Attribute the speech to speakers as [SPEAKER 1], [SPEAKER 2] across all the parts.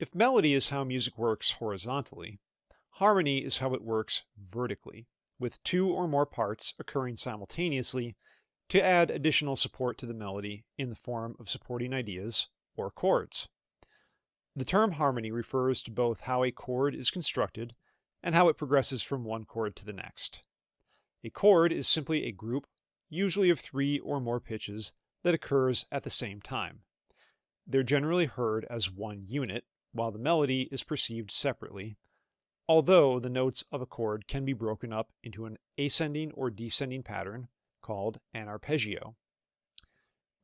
[SPEAKER 1] If melody is how music works horizontally, harmony is how it works vertically, with two or more parts occurring simultaneously to add additional support to the melody in the form of supporting ideas or chords. The term harmony refers to both how a chord is constructed and how it progresses from one chord to the next. A chord is simply a group, usually of three or more pitches, that occurs at the same time. They're generally heard as one unit, while the melody is perceived separately, although the notes of a chord can be broken up into an ascending or descending pattern called an arpeggio.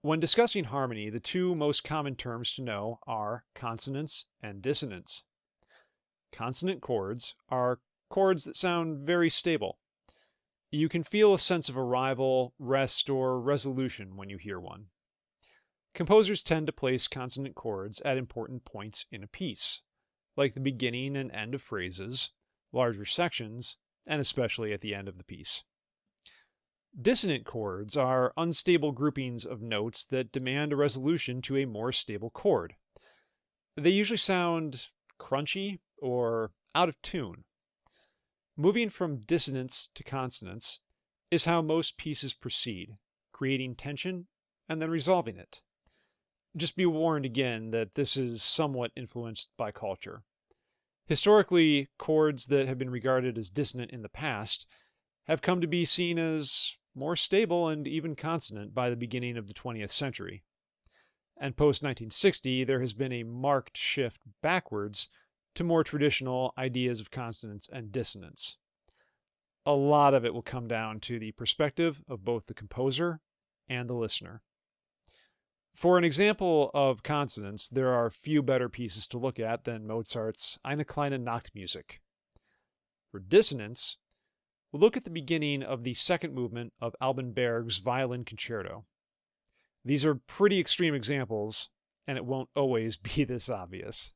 [SPEAKER 1] When discussing harmony, the two most common terms to know are consonance and dissonance. Consonant chords are chords that sound very stable. You can feel a sense of arrival, rest, or resolution when you hear one. Composers tend to place consonant chords at important points in a piece, like the beginning and end of phrases, larger sections, and especially at the end of the piece. Dissonant chords are unstable groupings of notes that demand a resolution to a more stable chord. They usually sound crunchy or out of tune. Moving from dissonance to consonance is how most pieces proceed, creating tension and then resolving it. Just be warned again that this is somewhat influenced by culture. Historically, chords that have been regarded as dissonant in the past have come to be seen as more stable and even consonant by the beginning of the 20th century. And post 1960, there has been a marked shift backwards to more traditional ideas of consonance and dissonance. A lot of it will come down to the perspective of both the composer and the listener. For an example of consonance, there are few better pieces to look at than Mozart's Eine kleine Nachtmusik. For dissonance, we'll look at the beginning of the second movement of Alban Berg's Violin Concerto. These are pretty extreme examples, and it won't always be this obvious.